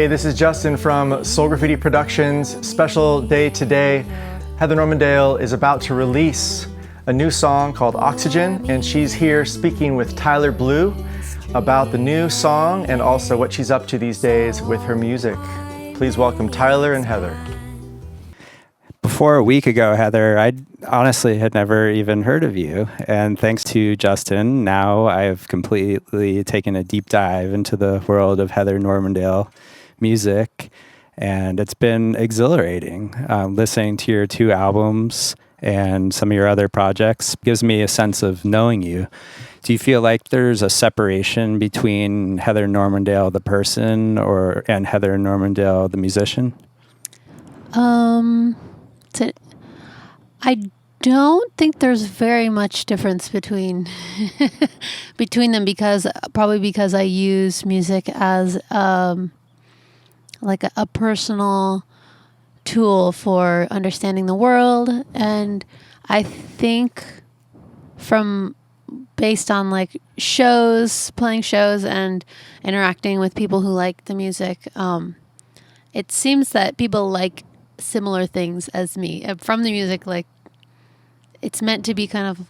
Hey, this is Justin from Soul Graffiti Productions. Special day today. Heather Normandale is about to release a new song called Oxygen, and she's here speaking with Tyler Blue about the new song and also what she's up to these days with her music. Please welcome Tyler and Heather. Before a week ago, Heather, I honestly had never even heard of you. And thanks to Justin, now I've completely taken a deep dive into the world of Heather Normandale music. And it's been exhilarating. Listening to your two albums and some of your other projects gives me a sense of knowing you. Do you feel like there's a separation between Heather Normandale, the person, and Heather Normandale, the musician? I don't think there's very much difference between them because I use music as like a personal tool for understanding the world, and I think based on like playing shows and interacting with people who like the music, it seems that people like similar things as me from the music. Like, it's meant to be kind of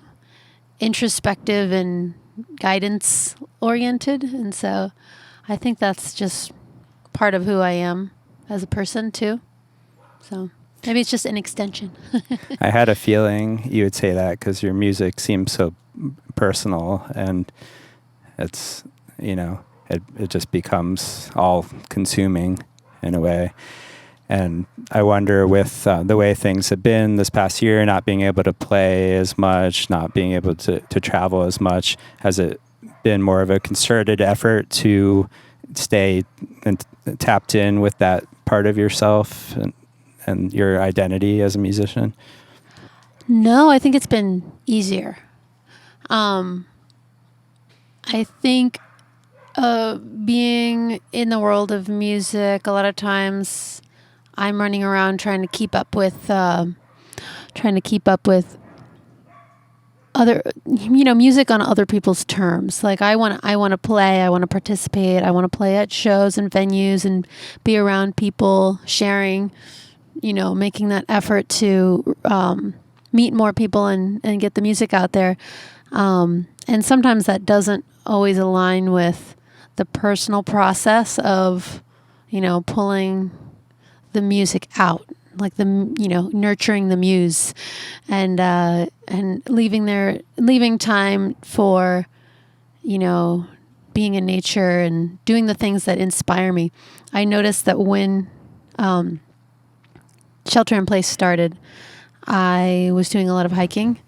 introspective and guidance oriented, and so I think that's just part of who I am as a person too. So maybe it's just an extension. I had a feeling you would say that because your music seems so personal, and it's, it just becomes all consuming in a way. And I wonder, with the way things have been this past year, not being able to play as much, not being able to travel as much, has it been more of a concerted effort to stay tapped in with that part of yourself and your identity as a musician? No, I think it's been easier. I think being in the world of music, a lot of times I'm running around trying to keep up with other, music on other people's terms. Like I want to play, I want to participate, I want to play at shows and venues and be around people, sharing, making that effort to meet more people and get the music out there. And sometimes that doesn't always align with the personal process of, pulling the music out, like nurturing the muse, and leaving time for, being in nature and doing the things that inspire me. I noticed that when Shelter in Place started, I was doing a lot of hiking,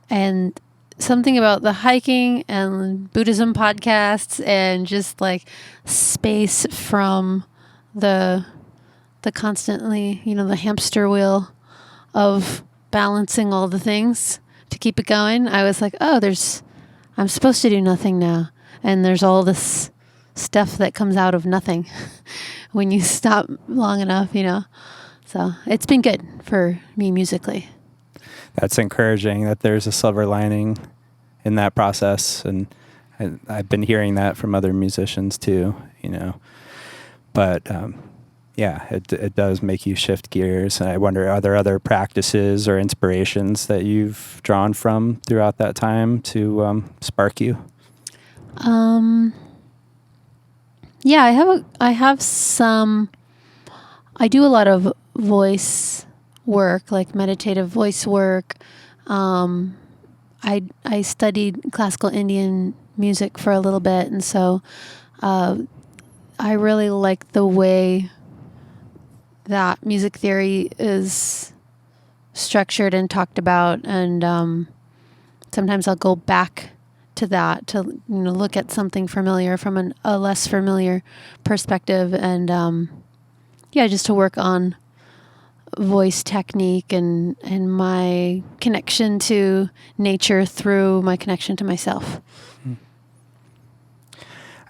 and something about the hiking and Buddhism podcasts and just like space from the constantly, the hamster wheel of balancing all the things to keep it going. I was like, I'm supposed to do nothing now. And there's all this stuff that comes out of nothing when you stop long enough, So it's been good for me musically. That's encouraging that there's a silver lining in that process. And I've been hearing that from other musicians too, But it does make you shift gears. And I wonder, are there other practices or inspirations that you've drawn from throughout that time to spark you? Yeah, I do a lot of voice work, like meditative voice work. I studied classical Indian music for a little bit, and so I really like the way that music theory is structured and talked about, and sometimes I'll go back to that to look at something familiar from a less familiar perspective, and just to work on voice technique and my connection to nature through my connection to myself.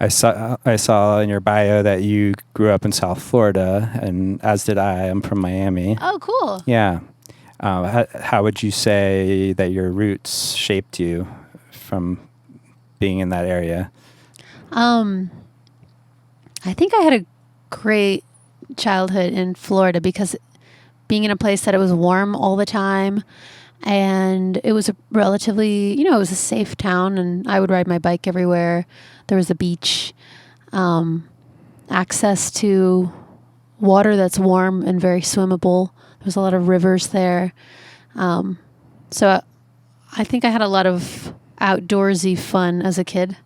I saw in your bio that you grew up in South Florida, and as did I. I'm from Miami. Oh, cool. Yeah. How would you say that your roots shaped you from being in that area? I think I had a great childhood in Florida because being in a place that it was warm all the time, and it was a relatively, it was a safe town, and I would ride my bike everywhere. There was a beach, access to water that's warm and very swimmable. There's a lot of rivers there. So I think I had a lot of outdoorsy fun as a kid.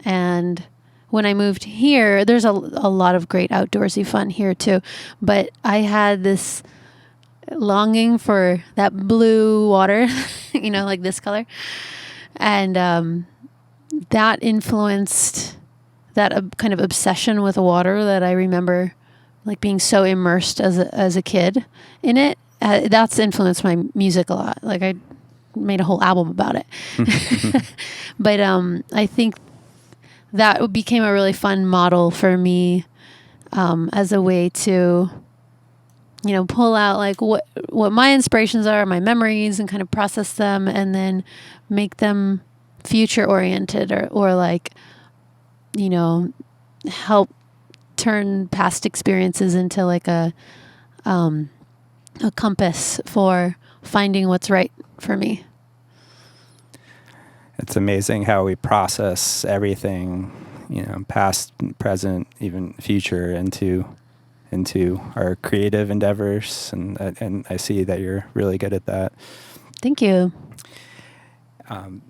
And when I moved here, there's a lot of great outdoorsy fun here too. But I had this longing for that blue water, like this color. And that influenced that kind of obsession with water that I remember like being so immersed as a kid in it. That's influenced my music a lot. Like I made a whole album about it. But I think that became a really fun model for me as a way to, pull out like what my inspirations are, my memories, and kind of process them, and then make them future oriented or like, help turn past experiences into like a compass for finding what's right for me. It's amazing how we process everything, past, present, even future into our creative endeavors, and I see that you're really good at that. Thank you.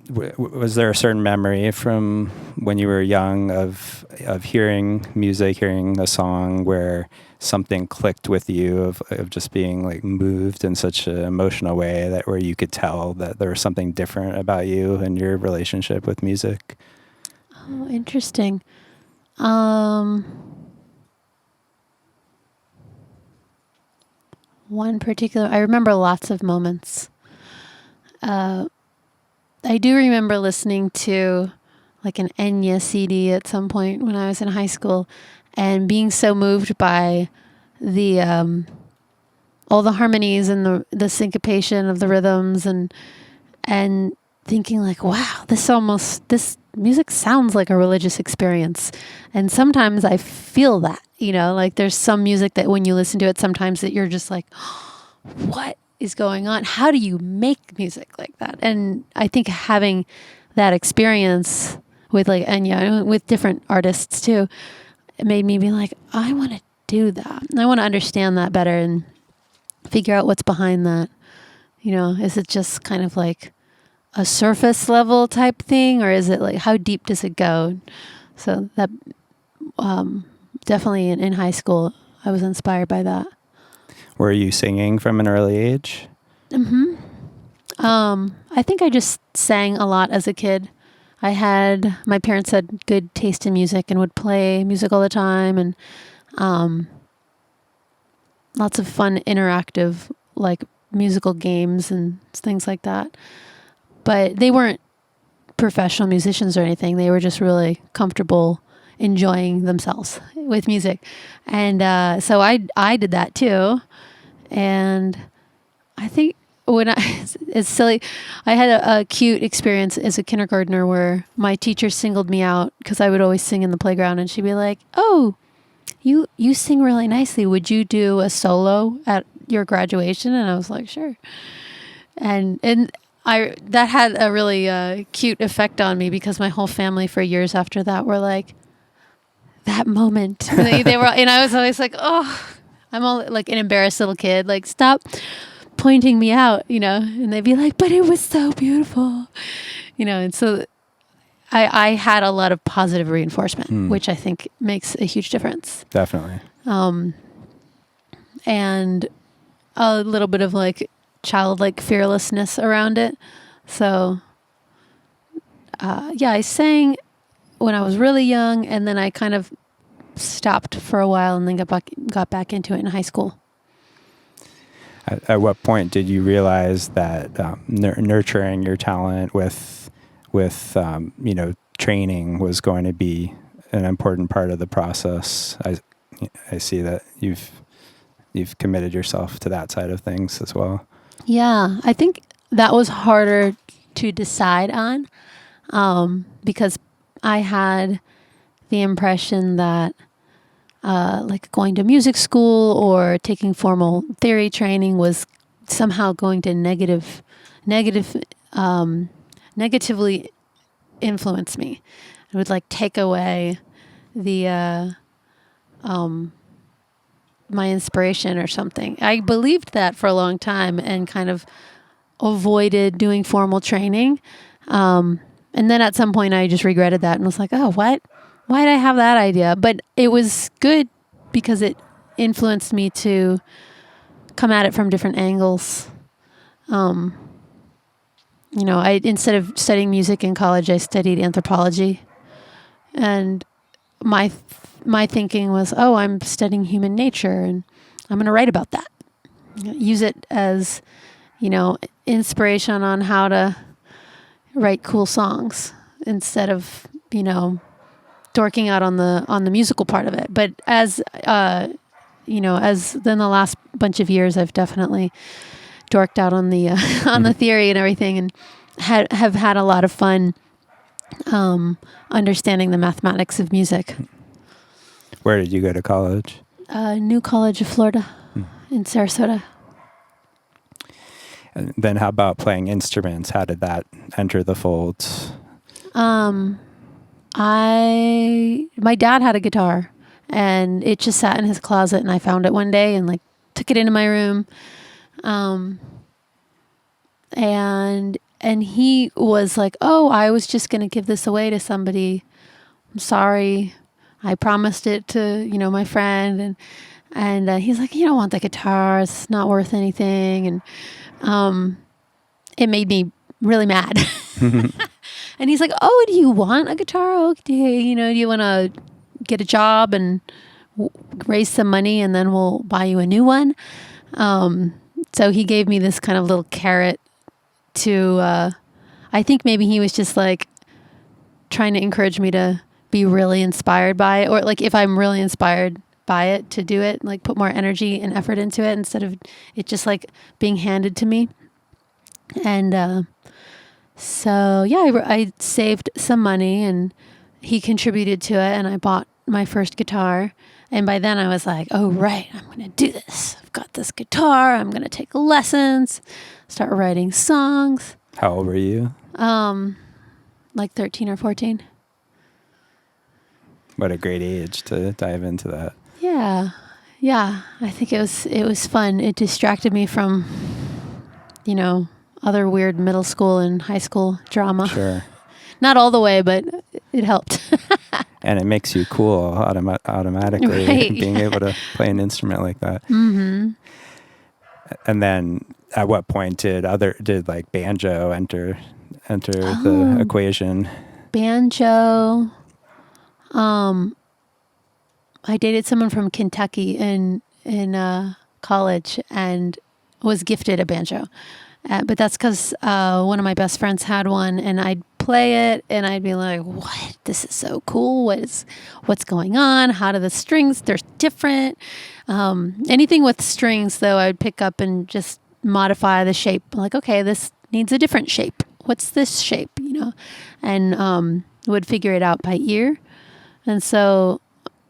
Was there a certain memory from when you were young of hearing music, hearing a song where something clicked with you of just being like moved in such an emotional way that where you could tell that there was something different about you and your relationship with music? Oh, interesting. One particular, I remember lots of moments. I do remember listening to like an Enya CD at some point when I was in high school and being so moved by the all the harmonies and the syncopation of the rhythms and thinking like, wow, this music sounds like a religious experience. And sometimes I feel that, like there's some music that when you listen to it, sometimes that you're just like, what is going on? How do you make music like that? And I think having that experience with like Enya, with different artists too, it made me be like, I want to do that. I want to understand that better and figure out what's behind that. Is it just kind of like a surface level type thing, or is it like, how deep does it go? So that definitely in high school, I was inspired by that. Were you singing from an early age? Mm-hmm. I think I just sang a lot as a kid. My parents had good taste in music and would play music all the time, and lots of fun interactive like musical games and things like that. But they weren't professional musicians or anything. They were just really comfortable enjoying themselves with music. And so I did that too. And I think it's silly, I had a cute experience as a kindergartner where my teacher singled me out because I would always sing in the playground, and she'd be like, oh, you sing really nicely. Would you do a solo at your graduation? And I was like, sure. And that had a really cute effect on me because my whole family for years after that were like, that moment. They were, and I was always like, oh, I'm all like an embarrassed little kid. Like, stop pointing me out, and they'd be like, but it was so beautiful, and so I had a lot of positive reinforcement, which I think makes a huge difference. Definitely. And a little bit of like childlike fearlessness around it. So, I sang when I was really young, and then I kind of stopped for a while and then got back into it in high school. At what point did you realize that nurturing your talent with training was going to be an important part of the process? I see that you've committed yourself to that side of things as well. Yeah, I think that was harder to decide on because I had the impression that like going to music school or taking formal theory training was somehow going to negatively influence me. It would like take away the my inspiration or something. I believed that for a long time and kind of avoided doing formal training. And then at some point I just regretted that and was like, oh, what? Why did I have that idea? But it was good because it influenced me to come at it from different angles. I instead of studying music in college, I studied anthropology. And my thinking was, oh, I'm studying human nature and I'm going to write about that. Use it as, inspiration on how to write cool songs instead of, dorking out on the musical part of it. But as then the last bunch of years, I've definitely dorked out on the on the theory and everything, and have had a lot of fun understanding the mathematics of music. Where did you go to college? New College of Florida in Sarasota. And then how about playing instruments? How did that enter the fold? My dad had a guitar and it just sat in his closet, and I found it one day and like took it into my room. And he was like, oh, I was just going to give this away to somebody. I'm sorry. I promised it to, my friend. And he's like, you don't want the guitar. It's not worth anything. And it made me really mad. And he's like, oh, do you want a guitar? Oh, do you want to get a job and raise some money and then we'll buy you a new one? So he gave me this kind of little carrot to, I think maybe he was just like trying to encourage me to be really inspired by it, or like if I'm really inspired by it, to do it, like put more energy and effort into it instead of it just like being handed to me. And so yeah, I saved some money and he contributed to it, and I bought my first guitar. And by then I was like, oh, right, I'm going to do this. I've got this guitar. I'm going to take lessons, start writing songs. How old were you? Like 13 or 14. What a great age to dive into that. Yeah. I think it was fun. It distracted me from, other weird middle school and high school drama. Sure. Not all the way, but it helped. And it makes you cool automatically, right. Being able to play an instrument like that. Mm-hmm. And then at what point did like banjo enter the equation? Banjo. I dated someone from Kentucky in college and was gifted a banjo. But that's because one of my best friends had one, and I'd play it and I'd be like, what? This is so cool. What's going on? How do the strings, they're different. Anything with strings though, I'd pick up and just modify the shape. Like, okay, this needs a different shape. What's this shape? And would figure it out by ear. And so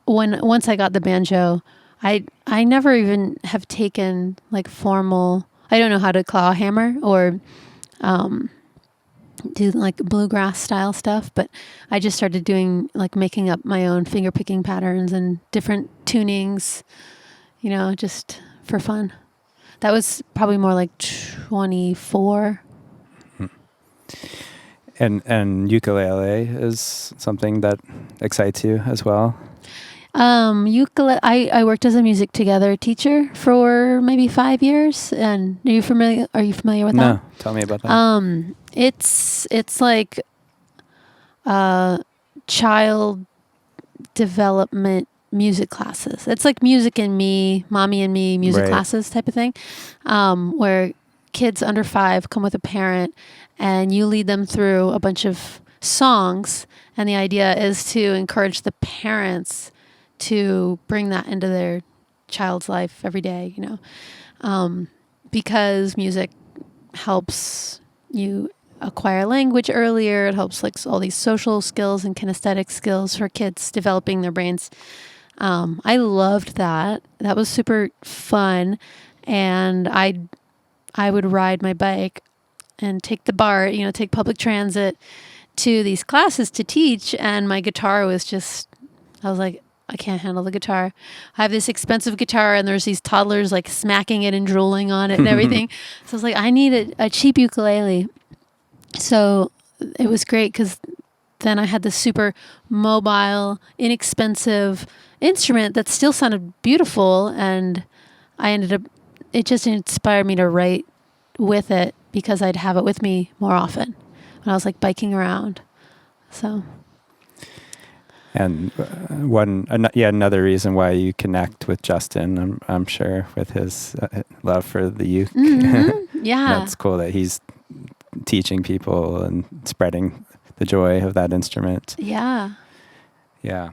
once I got the banjo, I never even have taken like formal, I don't know how to claw hammer or do like bluegrass style stuff, but I just started doing like making up my own finger picking patterns and different tunings, just for fun. That was probably more like 24. And ukulele is something that excites you as well? Ukulele. I worked as a music together teacher for maybe 5 years. And are you familiar with that? No, tell me about that. It's like child development music classes. It's like Music and Me, Mommy and Me music classes type of thing, where kids under 5 come with a parent and you lead them through a bunch of songs. And the idea is to encourage the parents to bring that into their child's life every day, because music helps you acquire language earlier. It helps like all these social skills and kinesthetic skills for kids developing their brains. I loved that. That was super fun. And I would ride my bike and take the BART, take public transit to these classes to teach. And my guitar was just, I was like, I can't handle the guitar. I have this expensive guitar and there's these toddlers like smacking it and drooling on it and everything. So I was like, I need a cheap ukulele. So it was great because then I had this super mobile, inexpensive instrument that still sounded beautiful. And it just inspired me to write with it because I'd have it with me more often when I was like biking around. So. And another reason why you connect with Justin, I'm sure, with his love for the uke. Mm-hmm. Yeah. That's cool that he's teaching people and spreading the joy of that instrument. Yeah. Yeah.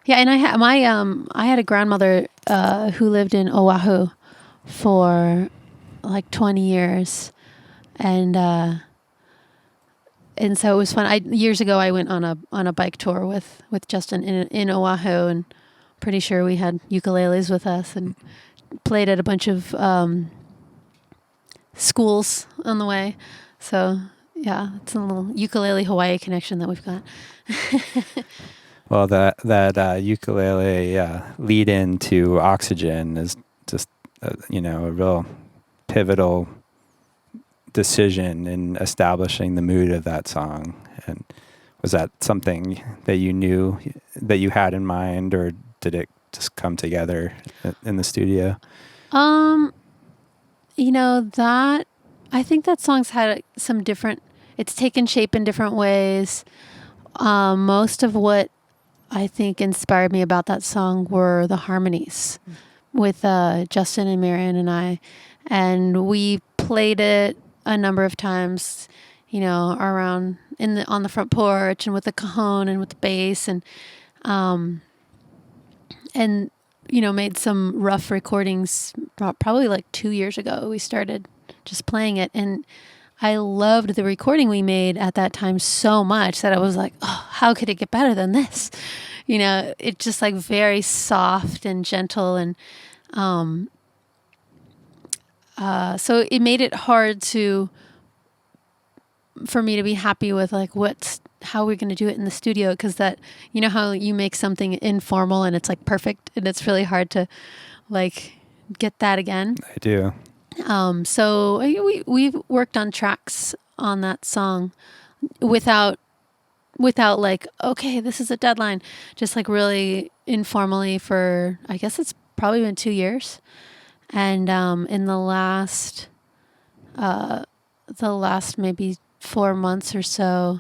Yeah, and I had a grandmother who lived in Oahu for like 20 years, and so it was fun. Years ago I went on a bike tour with Justin in Oahu, and pretty sure we had ukuleles with us and played at a bunch of schools on the way. So yeah, it's a little ukulele Hawaii connection that we've got. Well, that ukulele lead into Oxygen is just a real pivotal decision in establishing the mood of that song. And was that something that you knew that you had in mind, or did it just come together in the studio? That I think that song's had some different. It's taken shape in different ways. Most of what I think inspired me about that song were the harmonies with Justin and Marion and I, and we played it a number of times, around on the front porch and with the cajon and with the bass and made some rough recordings. Probably like 2 years ago, we started just playing it, and I loved the recording we made at that time so much that I was like, oh, how could it get better than this? It's just like very soft and gentle. And so it made it hard for me to be happy with like how we're going to do it in the studio. Because that, how you make something informal and it's like perfect, and it's really hard to like get that again. I do. So we've worked on tracks on that song without like, okay, this is a deadline, just like really informally for, I guess it's probably been 2 years. And, in the last maybe 4 months or so,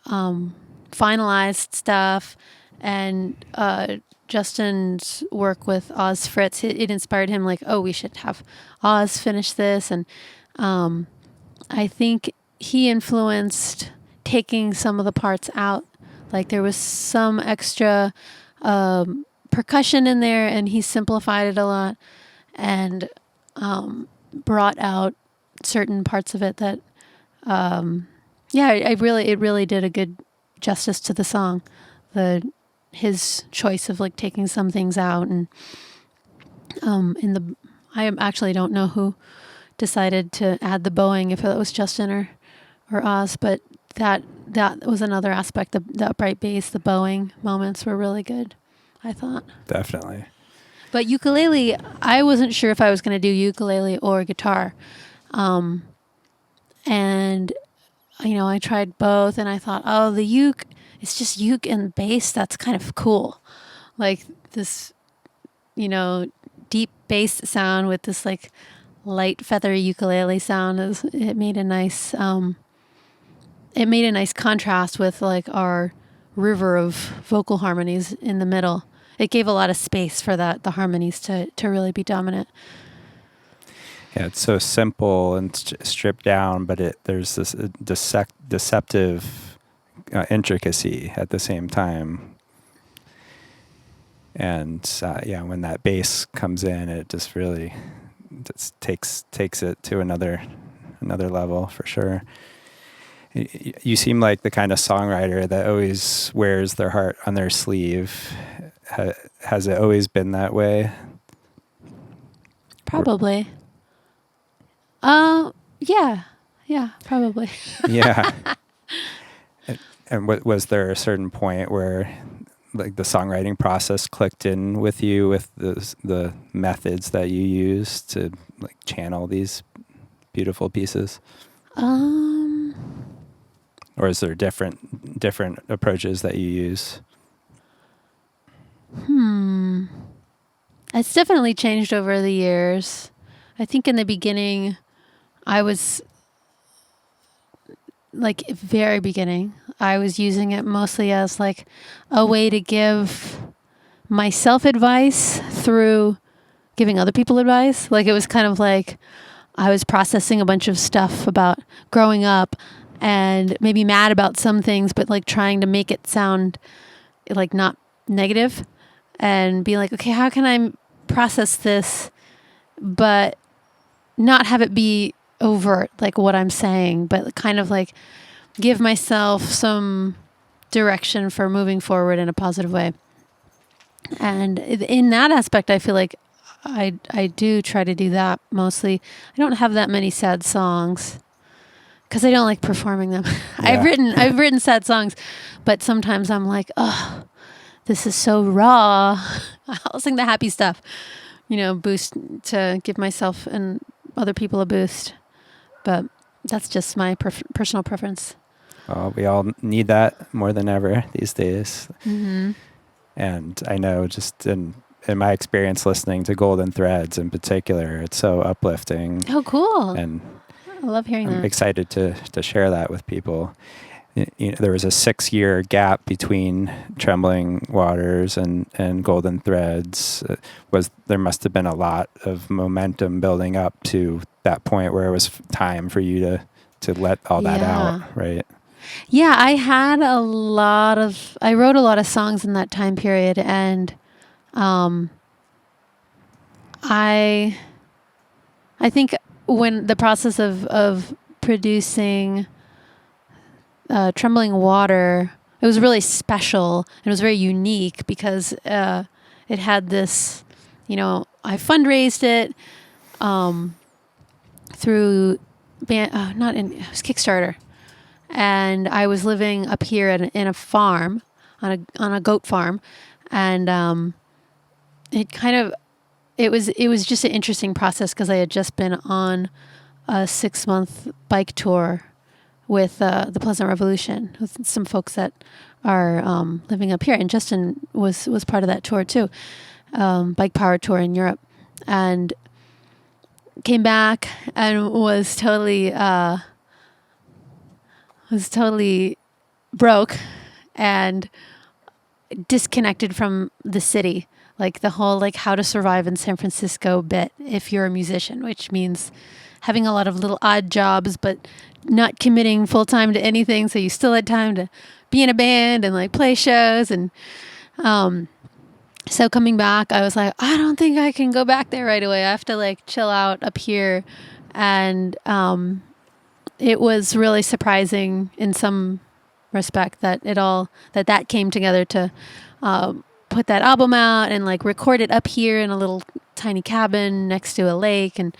finalized stuff, and, Justin's work with Oz Fritz, it inspired him like, oh, we should have Oz finish this. And I think he influenced taking some of the parts out. Like there was some extra percussion in there, and he simplified it a lot and brought out certain parts of it that, it really did a good justice to the song. His choice of like taking some things out, and I actually don't know who decided to add the bowing, if it was Justin or Oz, but that was another aspect. The upright bass, the bowing moments were really good, I thought. Definitely. But ukulele, I wasn't sure if I was going to do ukulele or guitar, and I tried both, and I thought, oh, the uke. It's just uke and bass. That's kind of cool. Like this, deep bass sound with this like light feathery ukulele sound. It made a nice contrast with like our river of vocal harmonies in the middle. It gave a lot of space for the harmonies to really be dominant. Yeah, it's so simple and stripped down, but there's this deceptive intricacy at the same time. And when that bass comes in, it just really takes it to another level for sure. You seem like the kind of songwriter that always wears their heart on their sleeve. has it always been that way? Probably. Yeah, probably. Yeah. And was there a certain point where like the songwriting process clicked in with you with the methods that you use to like channel these beautiful pieces? Um, Or is there different approaches that you use? it's definitely changed over the years. I think in the beginning, I was like very beginning, I was using it mostly as like a way to give myself advice through giving other people advice. Like it was kind of like I was processing a bunch of stuff about growing up and maybe mad about some things, but like trying to make it sound like not negative and be like, okay, how can I process this, but not have it be overt, like what I'm saying, but kind of like give myself some direction for moving forward in a positive way. And in that aspect, I feel like I do try to do that mostly. I don't have that many sad songs because I don't like performing them. Yeah. I've written sad songs, but sometimes I'm like, oh, this is so raw. I'll sing the happy stuff, boost to give myself and other people a boost. But that's just my personal preference. We all need that more than ever these days. Mm-hmm. And I know just in my experience listening to Golden Threads in particular, it's so uplifting. Oh, cool. And I love hearing I'm that. excited to share that with people. There was a 6-year gap between Trembling Waters and Golden Threads. There must have been a lot of momentum building up to that point where it was time for you to let all that out, right? Yeah, I wrote a lot of songs in that time period, and I think when the process of producing Trembling Water, it was really special and it was very unique because it had this, I fundraised it through it was Kickstarter. And I was living up here in a farm, on a goat farm, and it was just an interesting process because I had just been on a 6-month bike tour with the Pleasant Revolution with some folks that are living up here, and Justin was part of that tour too, bike power tour in Europe, and came back and was totally broke and disconnected from the city, like the whole like how to survive in San Francisco bit if you're a musician, which means having a lot of little odd jobs but not committing full time to anything, so you still had time to be in a band and like play shows. And so coming back, I was like, I don't think I can go back there right away. I have to like chill out up here. And it was really surprising in some respect that that came together to put that album out and like record it up here in a little tiny cabin next to a lake. And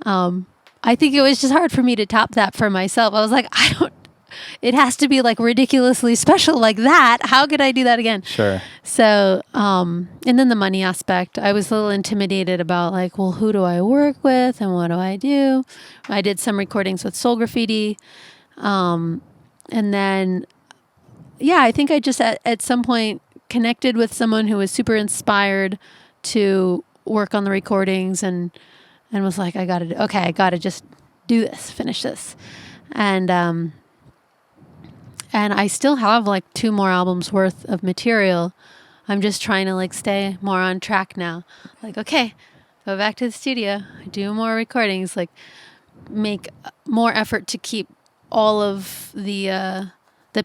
I think it was just hard for me to top that for myself. I was like, it has to be like ridiculously special like that. How could I do that again? Sure. So, and then the money aspect, I was a little intimidated about like, well, who do I work with and what do I do? I did some recordings with Soul Graffiti. And then, I think I just at some point connected with someone who was super inspired to work on the recordings and was like, I got to just do this, finish this. And I still have like 2 more albums worth of material. I'm just trying to like stay more on track now. Like, okay, go back to the studio, do more recordings, like make more effort to keep all of the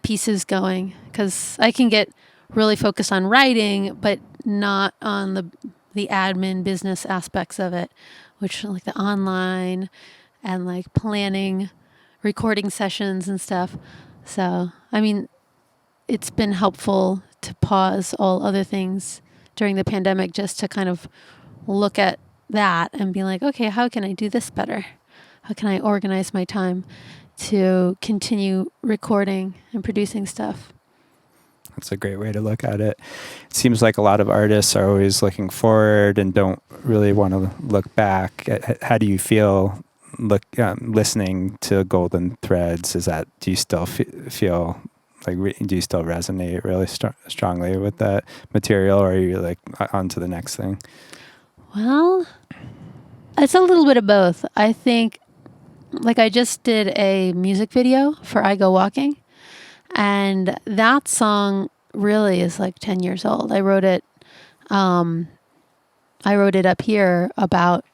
pieces going. 'Cause I can get really focused on writing, but not on the admin business aspects of it, which like the online and like planning recording sessions and stuff. So, I mean, it's been helpful to pause all other things during the pandemic just to kind of look at that and be like, okay, how can I do this better? How can I organize my time to continue recording and producing stuff? That's a great way to look at it. It seems like a lot of artists are always looking forward and don't really want to look back. How do you feel listening to Golden Threads? Do you still feel like, do you still resonate really strongly with that material, or are you like on to the next thing? Well, it's a little bit of both. I think, like, I just did a music video for I Go Walking, and that song really is like 10 years old. I wrote it up here about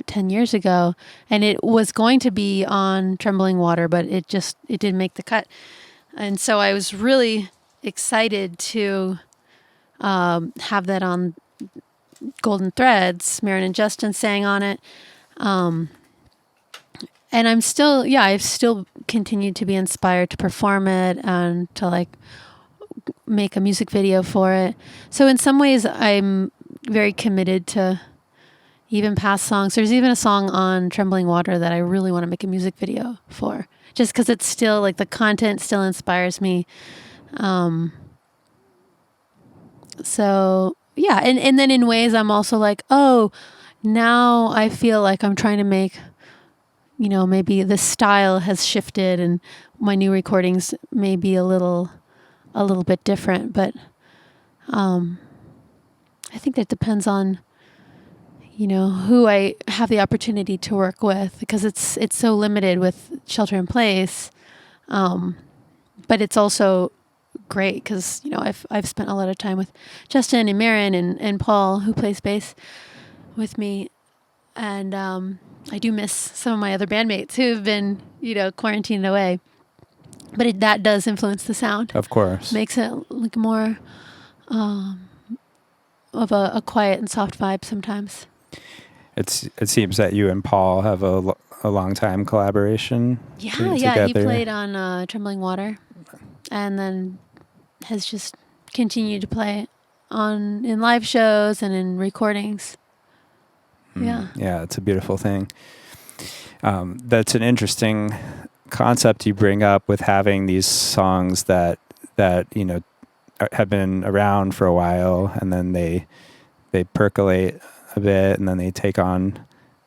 10 years ago, and it was going to be on Trembling Water, but it didn't make the cut. And so I was really excited to have that on Golden Threads. Marin and Justin sang on it. And I've still continued to be inspired to perform it and to like make a music video for it. So in some ways I'm very committed to even past songs. There's even a song on Trembling Water that I really want to make a music video for, just because it's still like the content still inspires me. So yeah. And then in ways I'm also like, oh, now I feel like I'm trying to make, maybe the style has shifted and my new recordings may be a little bit different, but I think that depends on, who I have the opportunity to work with, because it's so limited with shelter in place. But it's also great because, I've spent a lot of time with Justin and Marin and Paul, who plays bass with me. And I do miss some of my other bandmates who've been, quarantined away. But that does influence the sound. Of course. Makes it like more of a quiet and soft vibe sometimes. It seems that you and Paul have a long time collaboration. Yeah. He played on Trembling Water, and then has just continued to play in live shows and in recordings. Yeah. Yeah, it's a beautiful thing. That's an interesting concept you bring up with having these songs that have been around for a while, and then they percolate a bit, and then they take on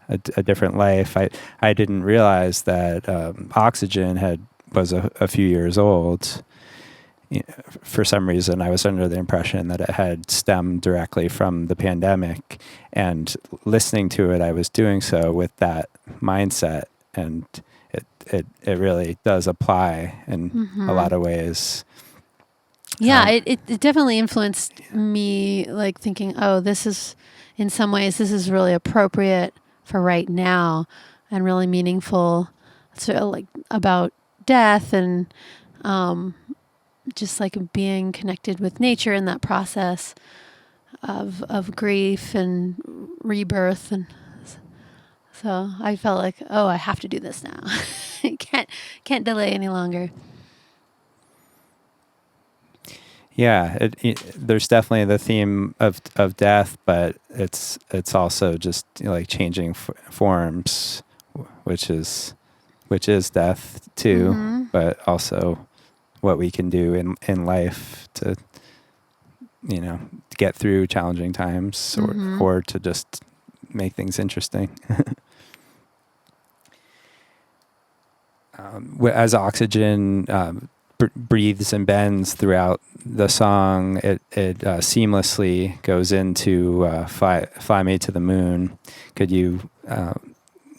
a different life. I didn't realize that Oxygen was a few years old. For some reason, I was under the impression that it had stemmed directly from the pandemic, and listening to it, I was doing so with that mindset, and it really does apply in a lot of ways. Yeah, it definitely influenced me, like thinking, oh, this is really appropriate for right now and really meaningful. So like about death and just like being connected with nature in that process of grief and rebirth. And so I felt like, oh, I have to do this now. I can't delay any longer. Yeah, there's definitely the theme of death, but it's also just like changing forms, which is death too, but also what we can do in life to get through challenging times or to just make things interesting. As Oxygen breathes and bends throughout the song, it seamlessly goes into Fly Me to the Moon. Could you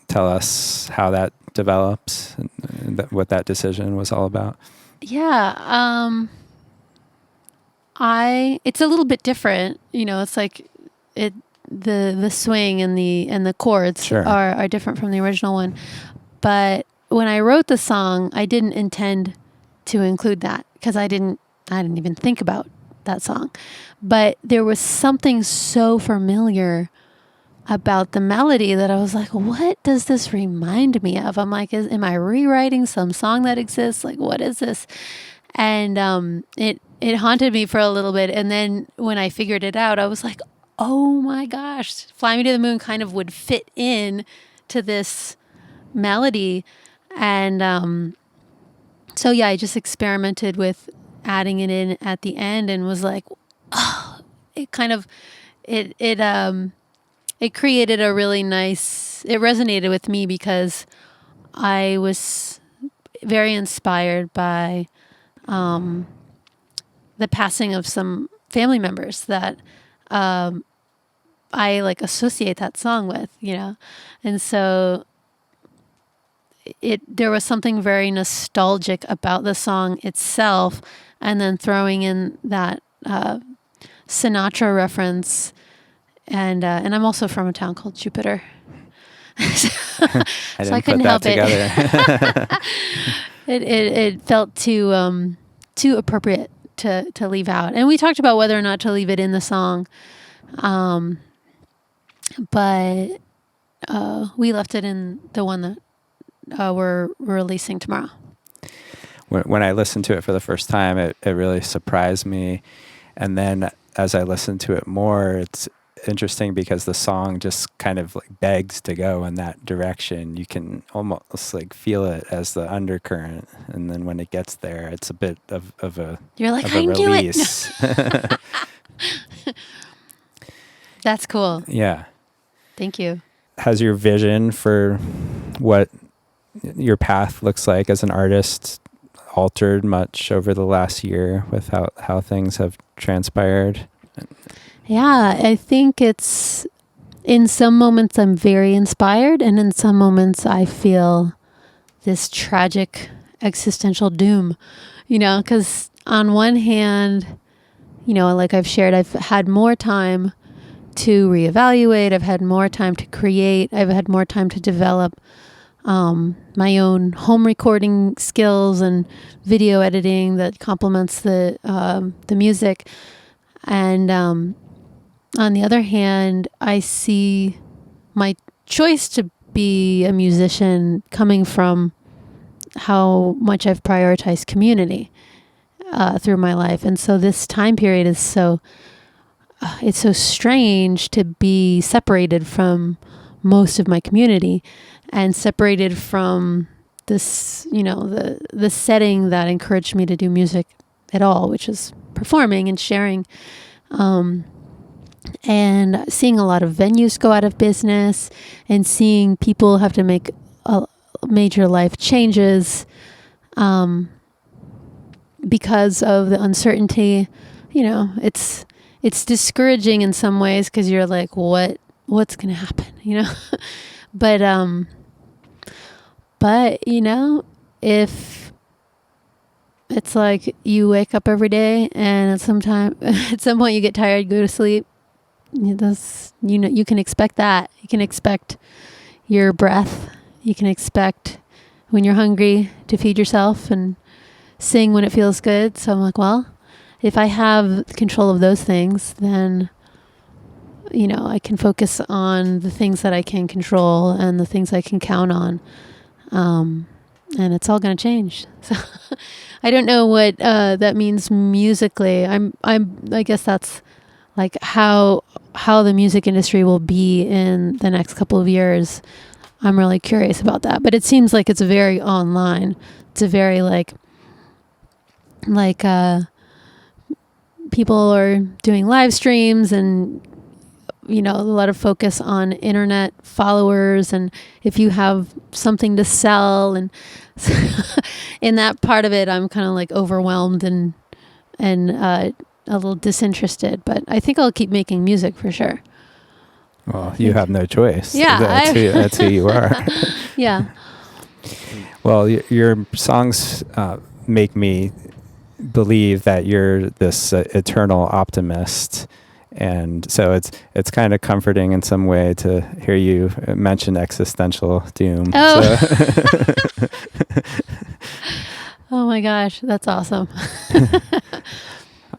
tell us how that develops and what that decision was all about? Yeah, it's a little bit different. It's like the swing and the chords are different from the original one. But when I wrote the song, I didn't intend to include that because I didn't even think about that song. But there was something so familiar about the melody that I was like, what does this remind me of? I'm like, am I rewriting some song that exists? Like, what is this? And it haunted me for a little bit. And then when I figured it out, I was like, oh my gosh, Fly Me to the Moon kind of would fit in to this melody. And so yeah, I just experimented with adding it in at the end and was like, oh, it kind of it created a really nice, it resonated with me because I was very inspired by the passing of some family members that I like associate that song with, you know? And so there was something very nostalgic about the song itself, and then throwing in that Sinatra reference, and I'm also from a town called Jupiter. I couldn't put that together. It felt too appropriate to leave out, and we talked about whether or not to leave it in the song, but we left it in the one that we're releasing tomorrow. When I listened to it for the first time, it really surprised me. And then as I listened to it more, it's interesting because the song just kind of like begs to go in that direction. You can almost like feel it as the undercurrent. And then when it gets there, it's a bit of a, you're like, of I a knew release. it. That's cool. Yeah. Thank you. Has your vision for what your path looks like as an artist altered much over the last year with how things have transpired? Yeah, I think it's, in some moments I'm very inspired, and in some moments I feel this tragic existential doom, you know, because on one hand, you know, like I've shared, I've had more time to reevaluate, I've had more time to create, I've had more time to develop my own home recording skills and video editing that complements the music. And on the other hand, I see my choice to be a musician coming from how much I've prioritized community through my life. And so this time period is it's so strange to be separated from most of my community and separated from this, you know, the setting that encouraged me to do music at all, which is performing and sharing. And seeing a lot of venues go out of business and seeing people have to make major life changes because of the uncertainty. You know, it's discouraging in some ways because you're like, what's going to happen, you know? But, you know, if it's like you wake up every day and at some point you get tired, go to sleep, you know, you can expect that. You can expect your breath. You can expect when you're hungry to feed yourself and sing when it feels good. So I'm like, well, if I have control of those things, then, you know, I can focus on the things that I can control and the things I can count on. And it's all going to change. So I don't know what that means musically. I guess that's like how the music industry will be in the next couple of years. I'm really curious about that. But it seems like it's very online. It's a very like people are doing live streams and, you know, a lot of focus on internet followers and if you have something to sell. And in that part of it, I'm kind of like overwhelmed and a little disinterested, but I think I'll keep making music for sure. Well, you have no choice. Yeah. That's who you are. Yeah. Well, your songs make me believe that you're this eternal optimist. And so it's kind of comforting in some way to hear you mention existential doom. Oh, So. Oh my gosh, that's awesome.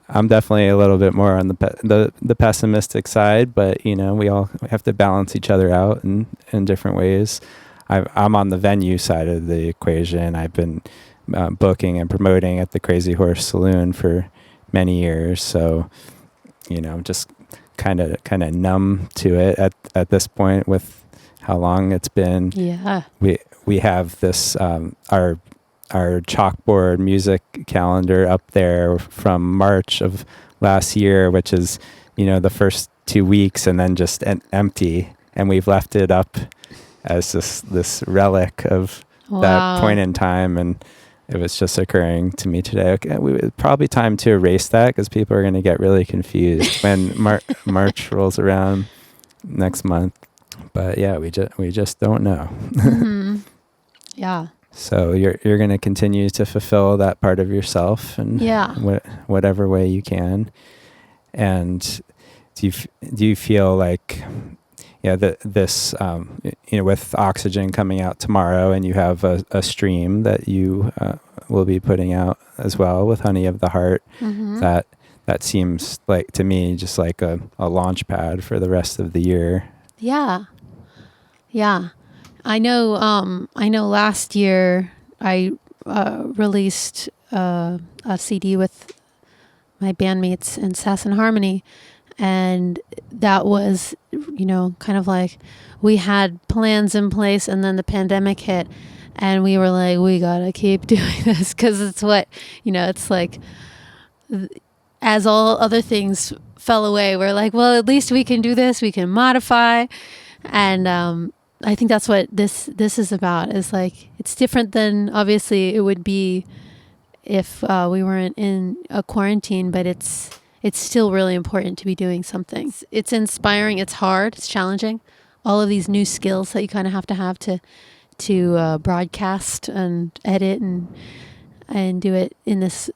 I'm definitely a little bit more on the pessimistic side, but you know, we have to balance each other out in different ways. I'm on the venue side of the equation. I've been booking and promoting at the Crazy Horse Saloon for many years. So, just kind of numb to it at this point with how long it's been. Yeah. We have this our chalkboard music calendar up there from March of last year, which is the first 2 weeks and then just empty, and we've left it up as this relic of that point in time. And it was just occurring to me today, okay, it's probably time to erase that because people are going to get really confused when March rolls around next month. But yeah, we just don't know. Mm-hmm. Yeah. So you're going to continue to fulfill that part of yourself in whatever way you can. And do you feel like this with Oxygen coming out tomorrow, and you have a stream that you will be putting out as well with Honey of the Heart, Mm-hmm. that seems like to me just like a launch pad for the rest of the year. Yeah. I know last year I released a CD with my bandmates in Sass and Harmony, and that was, kind of like we had plans in place, and then the pandemic hit, and we were like, we gotta keep doing this because it's what, it's like, as all other things fell away, we're like, well, at least we can do this, we can modify. And I think that's what this is about, is like, it's different than obviously it would be if we weren't in a quarantine, but it's still really important to be doing something. It's inspiring. It's hard. It's challenging. All of these new skills that you kind of have to broadcast and edit and do it in this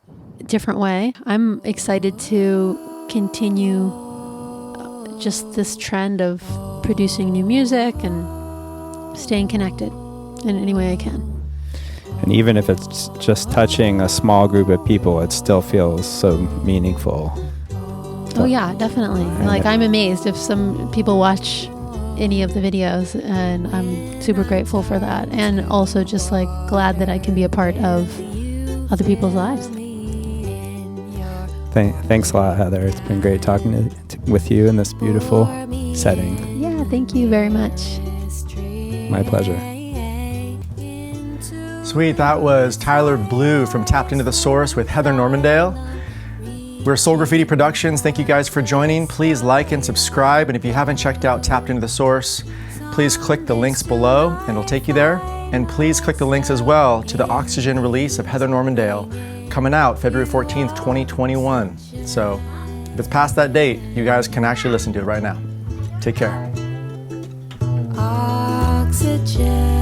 different way. I'm excited to continue just this trend of producing new music and staying connected in any way I can. And even if it's just touching a small group of people, it still feels so meaningful. Oh yeah, definitely. Like, I'm amazed if some people watch any of the videos, and I'm super grateful for that. And also just like glad that I can be a part of other people's lives. Thanks a lot, Heather. It's been great talking with you in this beautiful setting. Yeah, thank you very much. My pleasure. Sweet. That was Tyler Blue from Tapped Into the Source with Heather Normandale. We're Soul Graffiti Productions. Thank you guys for joining. Please like and subscribe. And if you haven't checked out Tapped Into the Source, please click the links below and it'll take you there. And please click the links as well to the Oxygen release of Heather Normandale coming out February 14th, 2021. So if it's past that date, you guys can actually listen to it right now. Take care. Oxygen.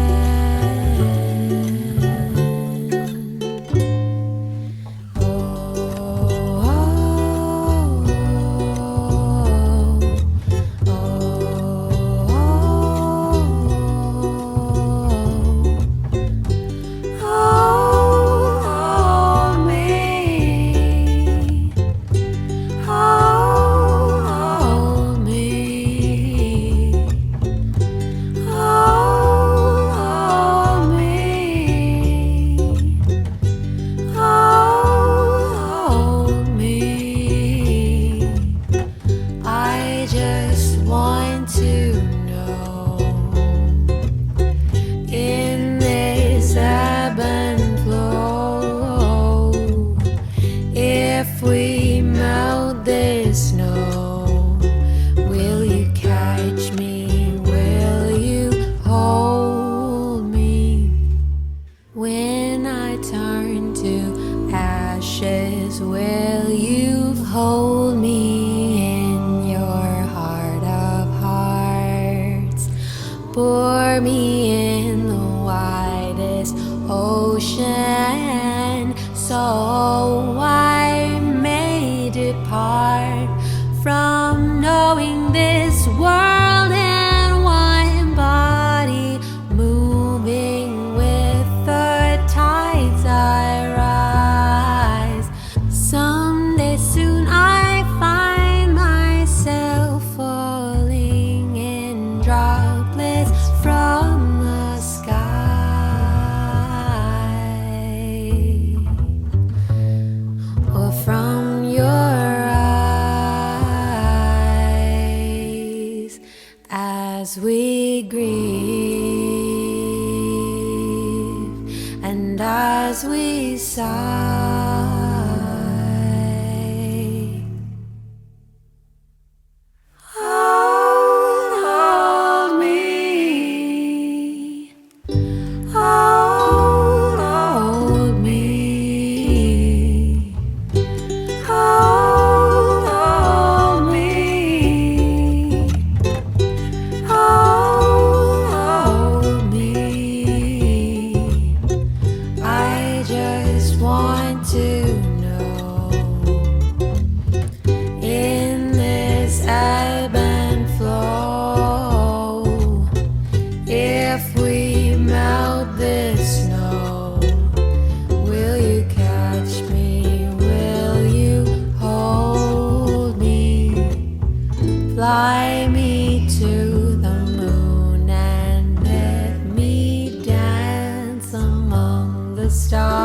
Pour me in the widest ocean, so I may depart from knowing this world in one body, moving with the tides I rise. Someday soon I find myself falling in droplets from the sky. And as we sigh, hold me, hold me, hold me, hold me. I just want to know, in this ebb and flow, if we melt this snow, will you catch me? Will you hold me? Fly me to the moon and let me dance among the stars.